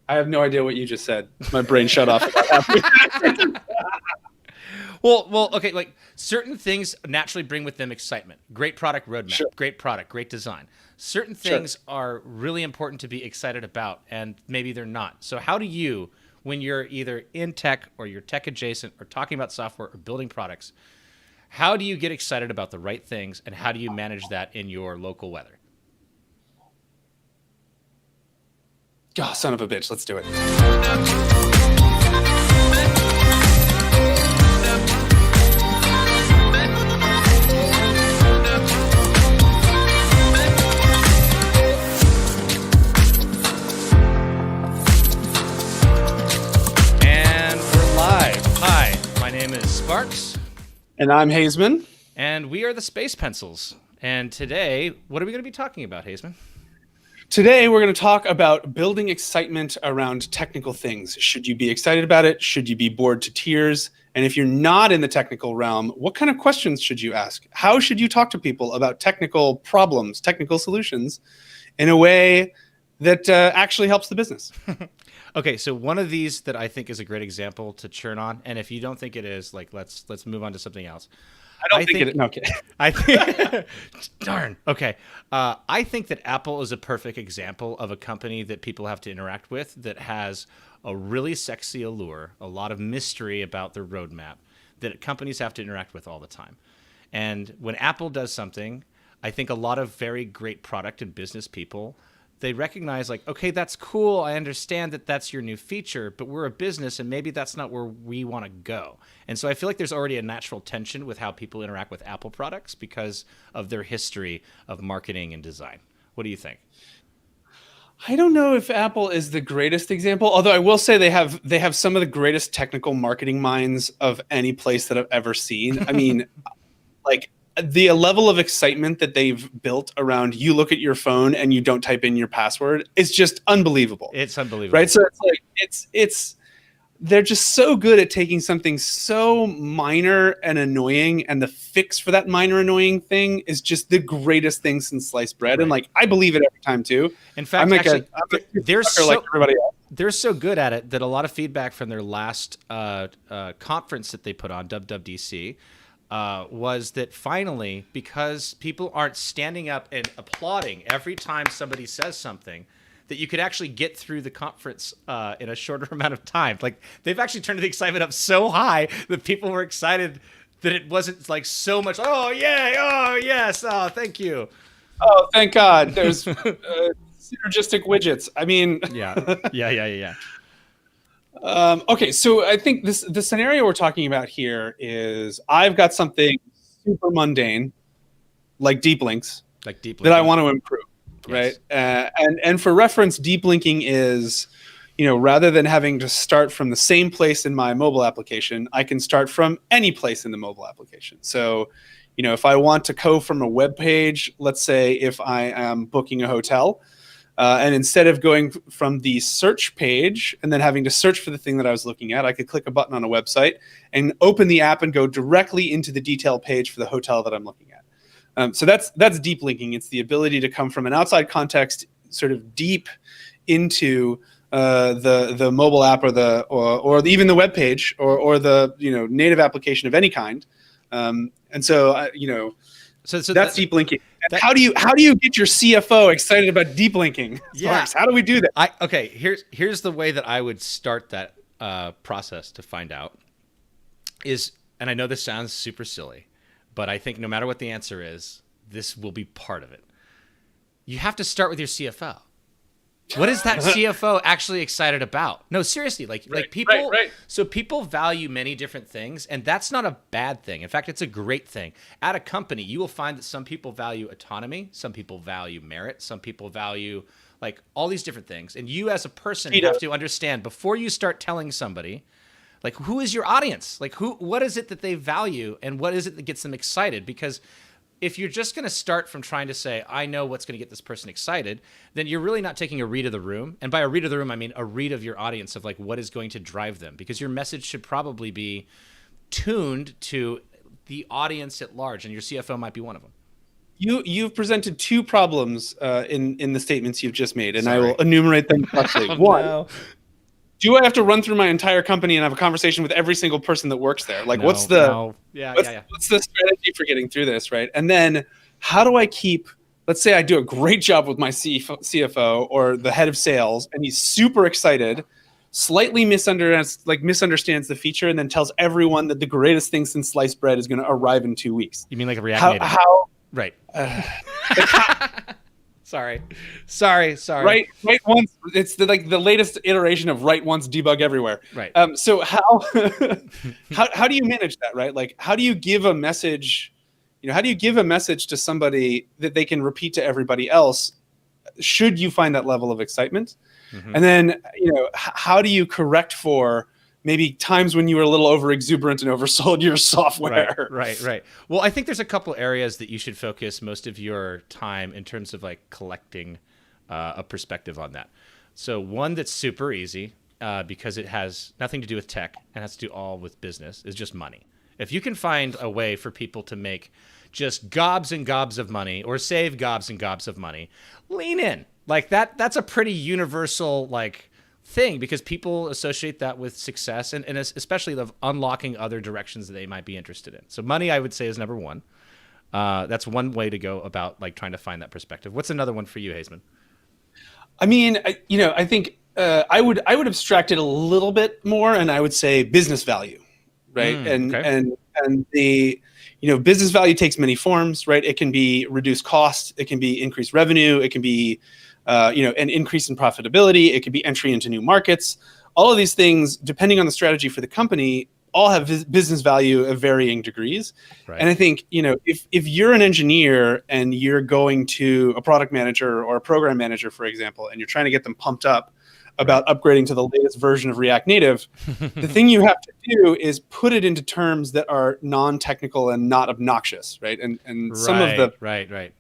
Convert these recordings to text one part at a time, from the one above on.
I have no idea what you just said. My brain shut off about halfway. Well, okay. Like certain things naturally bring with them excitement. Great product roadmap, Sure, great product, great design. Certain sure. things are really important to be excited about, and maybe they're not. So, how do you, when you're either in tech or you're tech adjacent or talking about software or building products, how do you get excited about the right things, and how do you manage that in your local weather? God, son of a bitch. Let's do it. And we're live. Hi, my name is Sparks, And I'm Hazeman. and we are the Space Pencils. And today, what are we going to be talking about, Hazeman? Today, we're going to talk about building excitement around technical things. Should you be excited about it? Should you be bored to tears? And if you're not in the technical realm, what kind of questions should you ask? How should you talk to people about technical problems, technical solutions, in a way that actually helps the business? Okay, so one of these that I think is a great example to churn on, and if you don't think it is, like let's move on to something else. I don't I think think it. No, okay. I think darn. Okay. I think that Apple is a perfect example of a company that people have to interact with that has a really sexy allure, a lot of mystery about their roadmap that companies have to interact with all the time. And when Apple does something, I think a lot of very great product and business people, they recognize like, okay, that's cool. I understand that that's your new feature, but we're a business and maybe that's not where we want to go. And so I feel like there's already a natural tension with how people interact with Apple products because of their history of marketing and design. What do you think? I don't know if Apple is the greatest example, although I will say they have some of the greatest technical marketing minds of any place that I've ever seen. I mean, like the level of excitement that they've built around you look at your phone and you don't type in your password is just unbelievable. It's Right? unbelievable. So it's like it's they're just so good at taking something so minor and annoying, and the fix for that minor annoying thing is just the greatest thing since sliced bread. And Right. like I believe it every time too. In I'm fact, like actually, I'm a they're sucker like so everybody else. they're so good at it that a lot of feedback from their last conference that they put on, WWDC, was that finally, because people aren't standing up and applauding every time somebody says something, that you could actually get through the conference in a shorter amount of time. Like they've actually turned the excitement up so high that people were excited that it wasn't like so much. Oh yay! Oh yes! Oh thank you. Oh, thank God. There's synergistic widgets. I mean, Yeah, yeah. okay, so I think the scenario we're talking about here is I've got something super mundane like deep links Like deep that I linking. want to improve, right? Yes. And for reference, deep linking is, rather than having to start from the same place in my mobile application, I can start from any place in the mobile application. So, if I want to go from a web page, let's say if I am booking a hotel, and instead of going from the search page and then having to search for the thing that I was looking at, I could click a button on a website and open the app and go directly into the detail page for the hotel that I'm looking at. So that's deep linking. It's the ability to come from an outside context, sort of deep into the mobile app or even the web page or the native application of any kind. And so So that's deep linking. And that how do you get your CFO excited about deep linking? yeah. Sparks, how do we do that? Okay. Here's the way that I would start that process to find out is, and I know this sounds super silly, but I think no matter what the answer is, this will be part of it. You have to start with your CFO. What is that CFO actually excited about? No, seriously, like people. Right. So people value many different things, and that's not a bad thing. In fact, it's a great thing. At a company, you will find that some people value autonomy, some people value merit, some people value like all these different things. And you, as a person, have to understand before you start telling somebody, like who is your audience? Like what is it that they value, and what is it that gets them excited? Because if you're just going to start from trying to say, I know what's going to get this person excited, then you're really not taking a read of the room. And by a read of the room, I mean a read of your audience of like what is going to drive them, because your message should probably be tuned to the audience at large, and your CFO might be one of them. you've presented two problems in the statements you've just made, and I Sorry. will enumerate them quickly. Oh, One, no. do I have to run through my entire company and have a conversation with every single person that works there? Like, what's the strategy for getting through this, right? And then how do I keep, let's say I do a great job with my CFO or the head of sales, and he's super excited, slightly misunderstands the feature, and then tells everyone that the greatest thing since sliced bread is going to arrive in 2 weeks. You mean like a React Native? How right. Sorry. Write once. It's the latest iteration of write once, debug everywhere. Right. So how how do you manage that, right? Like, how do you give a message? How do you give a message to somebody that they can repeat to everybody else? Should you find that level of excitement? Mm-hmm. And then, how do you correct for maybe times when you were a little over exuberant and oversold your software? Right. Well, I think there's a couple areas that you should focus most of your time in terms of like collecting a perspective on that. So one that's super easy because it has nothing to do with tech and has to do all with business is just money. If you can find a way for people to make just gobs and gobs of money or save gobs and gobs of money, lean in. Like that's a pretty universal thing because people associate that with success and especially of unlocking other directions that they might be interested in. So money, I would say, is number one. That's one way to go about trying to find that perspective. What's another one for you, Hazeman? I mean, I think I would abstract it a little bit more, and I would say business value, right? And the business value takes many forms, right? It can be reduced cost, it can be increased revenue, it can be an increase in profitability, it could be entry into new markets. All of these things, depending on the strategy for the company, all have business value of varying degrees. Right. And I think, if you're an engineer and you're going to a product manager or a program manager, for example, and you're trying to get them pumped up about upgrading to the latest version of React Native, the thing you have to do is put it into terms that are non-technical and not obnoxious, right? And some of the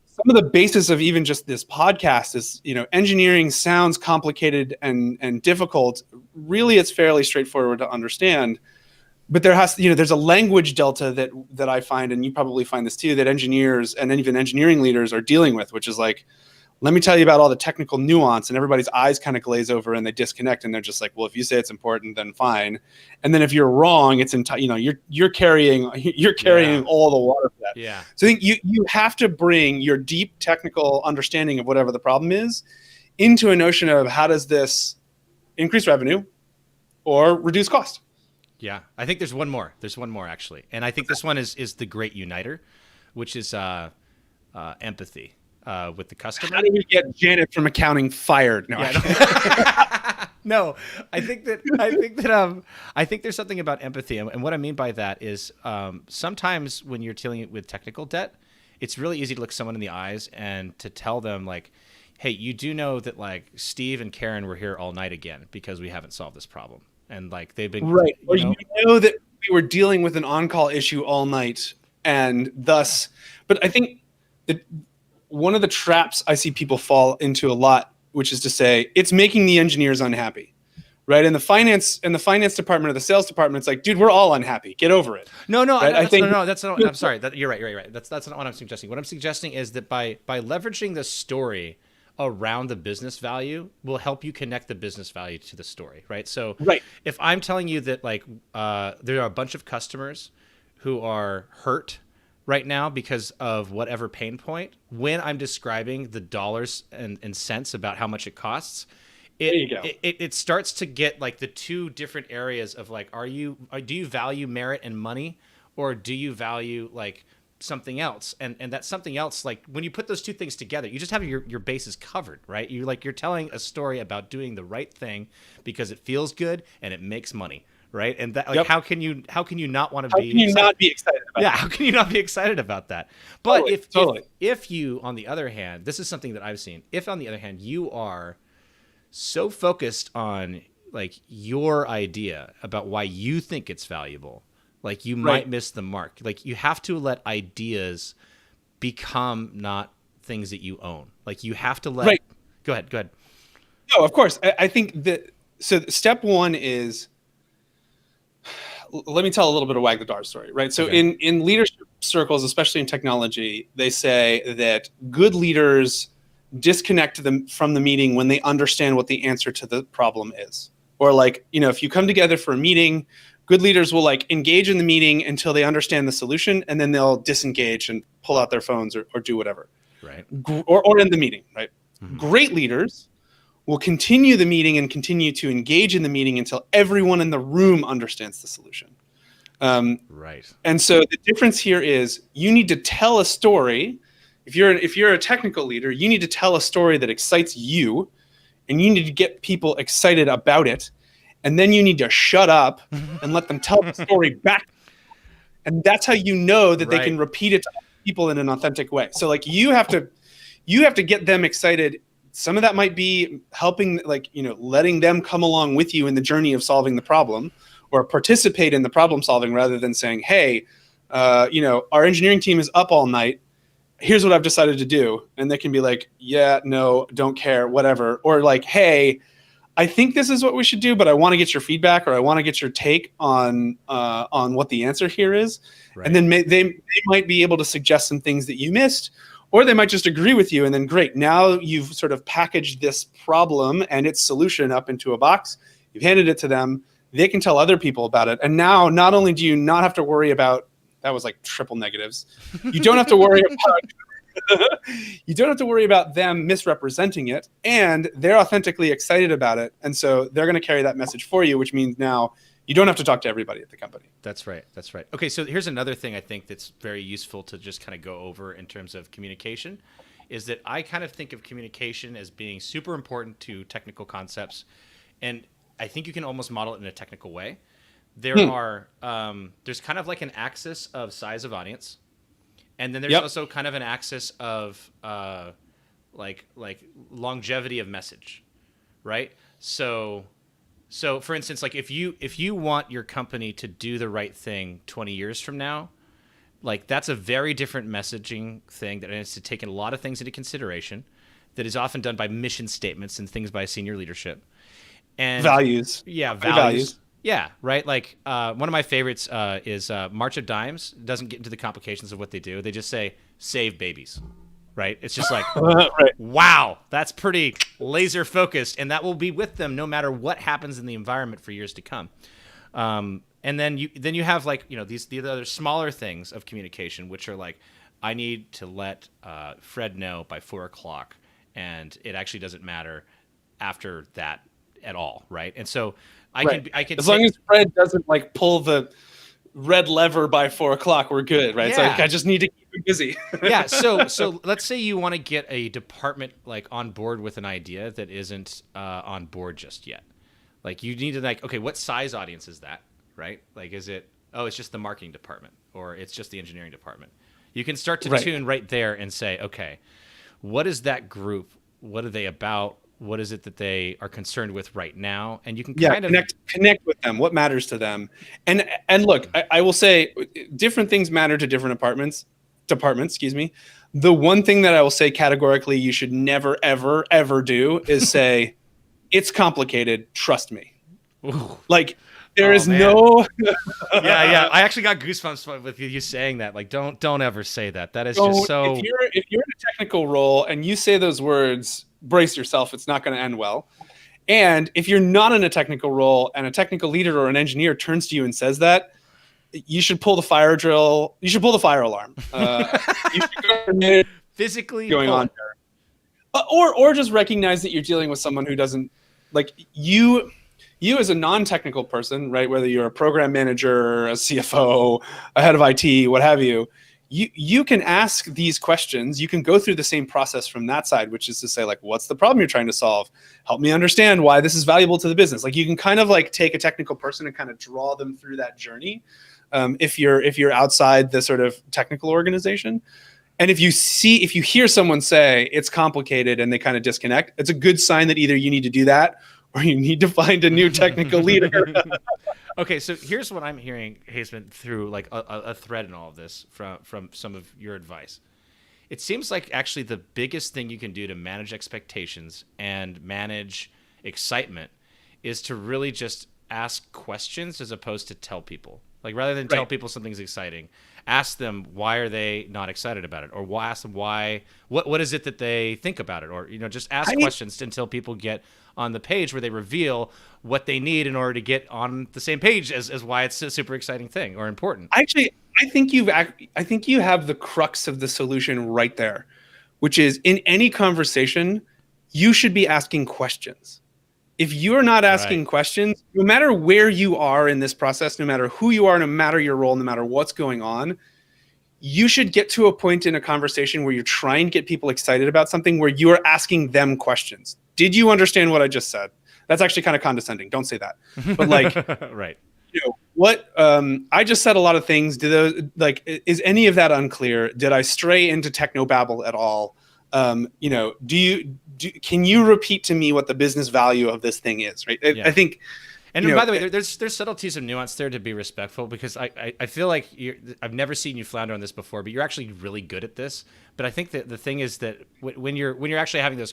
some of the basis of even just this podcast is, engineering sounds complicated and difficult. Really, it's fairly straightforward to understand. But there's a language delta that I find, and you probably find this too, that engineers and even engineering leaders are dealing with, which is like, let me tell you about all the technical nuance, and everybody's eyes kind of glaze over and they disconnect, and they're just like, well, if you say it's important, then fine. And then if you're wrong, it's you're carrying all the water for that. Yeah. So I think you have to bring your deep technical understanding of whatever the problem is into a notion of how does this increase revenue or reduce cost. Yeah, I think there's one more. There's one more actually, and I think this one is the great uniter, which is empathy. With the customer. How do we get Janet from accounting fired? No, no. I think there's something about empathy, and what I mean by that is sometimes when you're dealing with technical debt, it's really easy to look someone in the eyes and to tell them like, "Hey, you do know that Steve and Karen were here all night again because we haven't solved this problem, and they've been right." Or you know that we were dealing with an on-call issue all night, and thus. But I think that. One of the traps I see people fall into a lot, which is to say, it's making the engineers unhappy, right? And the finance department or the sales department, it's like, dude, we're all unhappy. Get over it. No. Right? That's not. I'm sorry. You're right. That's not what I'm suggesting. What I'm suggesting is that by leveraging the story around the business value will help you connect the business value to the story, right? So, if I'm telling you that there are a bunch of customers who are hurt right now because of whatever pain point, when I'm describing the dollars and cents about how much it costs, it starts to get the two different areas of do you value merit and money, or do you value something else? And that something else, when you put those two things together, you just have your bases covered, right? You're telling a story about doing the right thing because it feels good and it makes money. Right. And that how can you not want to be? How can you not be excited about that? How can you not be excited about that? But if you, on the other hand, this is something that I've seen, if on the other hand, you are so focused on your idea about why you think it's valuable, you might miss the mark. You have to let ideas become not things that you own. You have to let, go ahead. No, of course. I think that, so step one is, let me tell a little bit of Wag the Dart story, right? So in leadership, circles, especially in technology, they say that good leaders disconnect them from the meeting when they understand what the answer to the problem is. Or like, if you come together for a meeting, good leaders will like engage in the meeting until they understand the solution, and then they'll disengage and pull out their phones or do whatever. Right. Or end the meeting, right? Mm-hmm. Great leaders will continue the meeting and continue to engage in the meeting until everyone in the room understands the solution. Right. And so the difference here is you need to tell a story. If you're a technical leader, you need to tell a story that excites you, and you need to get people excited about it. And then you need to shut up and let them tell the story back. And that's how you know that they can repeat it to people in an authentic way. So like you have to get them excited. Some of that might be helping, like, letting them come along with you in the journey of solving the problem, or participate in the problem solving rather than saying, hey, our engineering team is up all night. Here's what I've decided to do. And they can be like, yeah, no, don't care, whatever. Or like, hey, I think this is what we should do, but I want to get your feedback, or I want to get your take on what the answer here is. Right. And then they might be able to suggest some things that you missed, or they might just agree with you. And then great, now you've sort of packaged this problem and its solution up into a box. You've handed it to them. They can tell other people about it. And now not only do you not have to worry about, that was like triple negatives. You don't have to worry about them misrepresenting it, and they're authentically excited about it. And so they're going to carry that message for you, which means now you don't have to talk to everybody at the company. That's right. Okay, so here's another thing I think that's very useful to just kind of go over in terms of communication, is that I kind of think of communication as being super important to technical concepts. And I think you can almost model it in a technical way. There's kind of like an axis of size of audience. And then there's also kind of an axis of like longevity of message, right? So for instance, like if you want your company to do the right thing 20 years from now, like that's a very different messaging thing that has to take a lot of things into consideration, that is often done by mission statements and things by senior leadership. And values. Yeah, values. Yeah, right. Like one of my favorites is March of Dimes. Doesn't get into the complications of what they do. They just say save babies, right? It's just like, right. Wow, that's pretty laser focused, and that will be with them no matter what happens in the environment for years to come. And then you have like the other smaller things of communication, which are like, I need to let Fred know by 4:00, and it actually doesn't matter after that at all, right? And so I can as long as Fred doesn't like pull the red lever by 4:00, we're good, right? Yeah. So like, I just need to keep him busy. Yeah. So let's say you want to get a department like on board with an idea that isn't on board just yet. Like you need to like, okay, what size audience is that, right? Like, is it, it's just the marketing department, or it's just the engineering department? You can start to tune right there and say, okay, what is that group? What are they about? What is it that they are concerned with right now? And you can kind of connect with them. What matters to them? And look, I will say different things matter to different departments. Excuse me. The one thing that I will say categorically you should never, ever, ever do is say, it's complicated. Trust me. Ooh. Like there is no. Yeah. I actually got goosebumps with you saying that. Like, don't ever say that. That is just so. If you're in a technical role and you say those words, brace yourself. It's not going to end well. And if you're not in a technical role and a technical leader or an engineer turns to you and says that, you should pull the fire drill. You should pull the fire alarm. You should go physically going on there. Or just recognize that you're dealing with someone who doesn't like you as a non-technical person, right? Whether you're a program manager, a CFO, a head of IT, what have you. You can ask these questions. You can go through the same process from that side, which is to say, like, what's the problem you're trying to solve? Help me understand why this is valuable to the business. Like, you can kind of like take a technical person and kind of draw them through that journey. If you're outside the sort of technical organization, and if you hear someone say it's complicated and they kind of disconnect, it's a good sign that either you need to do that or you need to find a new technical leader. Okay, so here's what I'm hearing, Haseman, through like a thread in all of this from some of your advice. It seems like actually the biggest thing you can do to manage expectations and manage excitement is to really just ask questions as opposed to tell people. Like rather than tell Right. people something's exciting, ask them why are they not excited about it, or ask them why what is it that they think about it, or just ask I questions until people get on the page where they reveal what they need in order to get on the same page as why it's a super exciting thing or important. actually I think you have the crux of the solution right there, which is in any conversation, you should be asking questions. If you're not Right. asking questions, no matter where you are in this process, no matter who you are, no matter your role, no matter what's going on, you should get to a point in a conversation where you're trying to get people excited about something where you're asking them questions. Did you understand what I just said? That's actually kind of condescending. Don't say that. But like, Right. what I just said a lot of things. Do those like is any of that unclear? Did I stray into technobabble at all? Can you repeat to me what the business value of this thing is? Right. Yeah. I think. And by the way, there's subtleties of nuance there to be respectful, because I feel like I've never seen you flounder on this before, but you're actually really good at this. But I think that the thing is that when you're actually having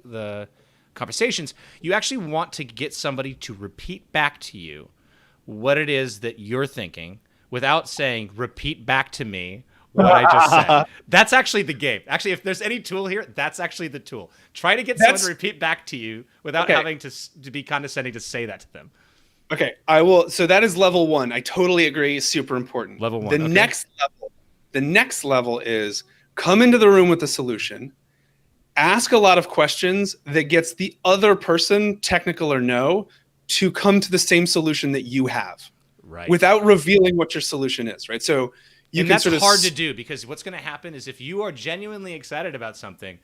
the conversations, you actually want to get somebody to repeat back to you what it is that you're thinking without saying repeat back to me what I just said. That's actually the game. Actually, if there's any tool here, that's actually the tool. Try to get someone to repeat back to you without having to be condescending to say that to them. Okay, I will. So that is level one. I totally agree. Super important. Level one. The next level is come into the room with the solution, ask a lot of questions that gets the other person, technical or no, to come to the same solution that you have, right? Without revealing what your solution is, right? So that's hard to do, because what's going to happen is if you are genuinely excited about something,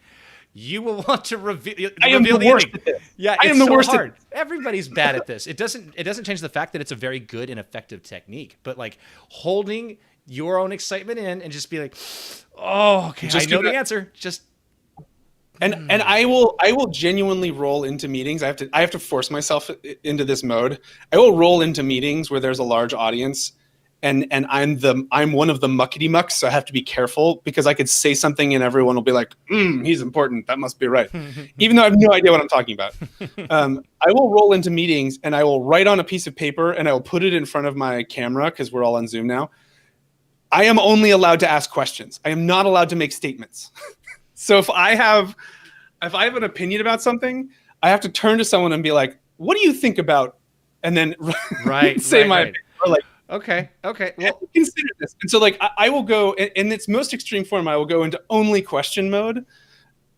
you will want to reveal. I am the worst at this. Yeah, I am the worst hard. Everybody's bad at this. It doesn't change the fact that it's a very good and effective technique. But like holding your own excitement in and just be like, oh, okay, I know the answer. Just and I will genuinely roll into meetings. I have to force myself into this mode. I will roll into meetings where there's a large audience. And I'm one of the muckety mucks, so I have to be careful, because I could say something and everyone will be like, he's important. That must be right. Even though I have no idea what I'm talking about. I will roll into meetings and I will write on a piece of paper and I will put it in front of my camera, because we're all on Zoom now. I am only allowed to ask questions. I am not allowed to make statements. So if I have an opinion about something, I have to turn to someone and be like, what do you think about? And then say my opinion. Or like, Okay. Well, consider this. And so like I will go in its most extreme form, I will go into only question mode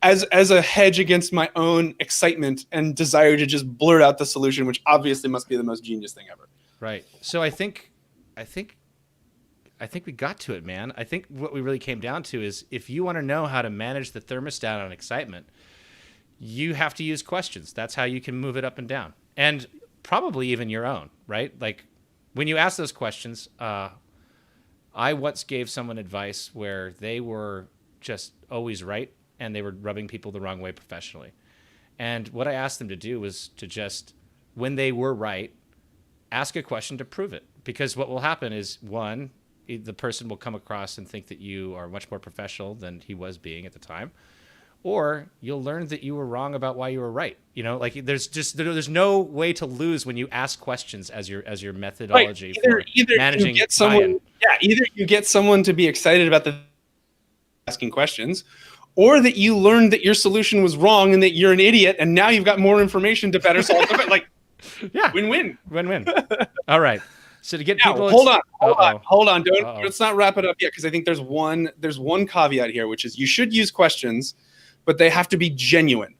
as a hedge against my own excitement and desire to just blurt out the solution, which obviously must be the most genius thing ever. Right. So I think we got to it, man. I think what we really came down to is if you want to know how to manage the thermostat on excitement, you have to use questions. That's how you can move it up and down. And probably even your own, right? Like when you ask those questions, I once gave someone advice where they were just always right and they were rubbing people the wrong way professionally. And what I asked them to do was to just, when they were right, ask a question to prove it. Because what will happen is, one, the person will come across and think that you are much more professional than he was being at the time. Or you'll learn that you were wrong about why you were right. Like there's no way to lose when you ask questions as your methodology for managing buy-in. Either you get someone to be excited about the asking questions, or that you learned that your solution was wrong and that you're an idiot, and now you've got more information to better solve it. Like, yeah, win-win. All right. So to get now, people, hold on. Let's not wrap it up yet, because I think there's one caveat here, which is you should use questions, but they have to be genuine.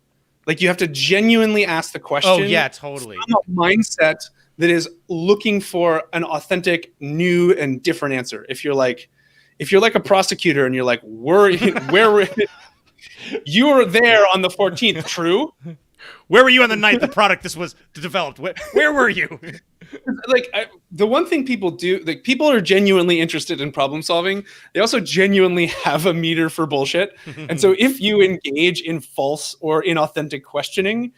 Like you have to genuinely ask the question. Oh yeah, totally. From a mindset that is looking for an authentic, new, and different answer. If you're like a prosecutor and you're like, where you were there on the 14th, true? Where were you on the night the product this was developed? Where were you? The one thing people do, like people are genuinely interested in problem solving. They also genuinely have a meter for bullshit. And so if you engage in false or inauthentic questioning,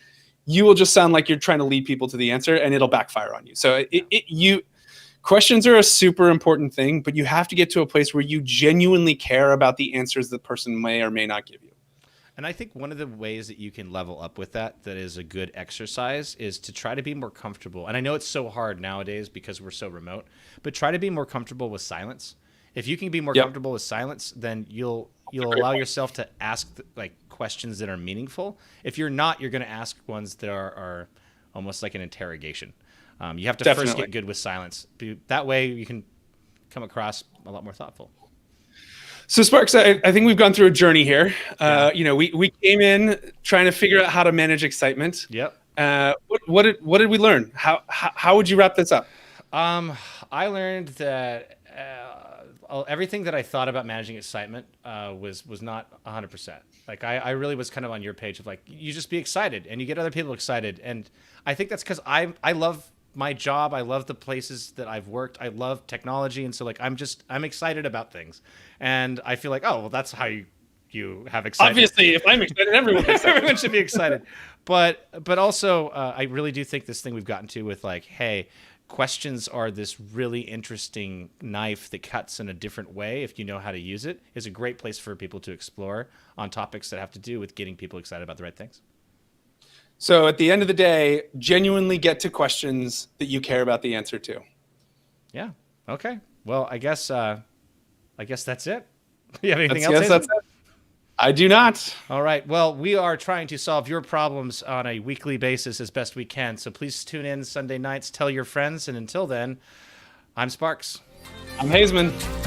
you will just sound like you're trying to lead people to the answer, and it'll backfire on you. So questions are a super important thing, but you have to get to a place where you genuinely care about the answers the person may or may not give you. And I think one of the ways that you can level up with that is a good exercise is to try to be more comfortable. And I know it's so hard nowadays because we're so remote, but try to be more comfortable with silence. If you can be more comfortable with silence, then you'll allow yourself to ask like questions that are meaningful. If you're not, you're going to ask ones that are almost like an interrogation. You have to first get good with silence. That way you can come across a lot more thoughtful. So Sparks, I think we've gone through a journey here. We came in trying to figure out how to manage excitement. Yep. What did we learn? How would you wrap this up? I learned that everything that I thought about managing excitement was not 100%. Like I really was kind of on your page of like, you just be excited and you get other people excited. And I think that's because I love my job. I love the places that I've worked. I love technology. And so like, I'm excited about things. And I feel like, oh, well, that's how you have excitement. Obviously, if I'm excited, everyone should be excited. But also, I really do think this thing we've gotten to with like, hey, questions are this really interesting knife that cuts in a different way if you know how to use it, is a great place for people to explore on topics that have to do with getting people excited about the right things. So at the end of the day, genuinely get to questions that you care about the answer to. Yeah. Okay. Well, I guess that's it. You have anything else? Yes, that's it. I do not. All right. Well, we are trying to solve your problems on a weekly basis as best we can. So please tune in Sunday nights, tell your friends. And until then, I'm Sparks. I'm Hazeman.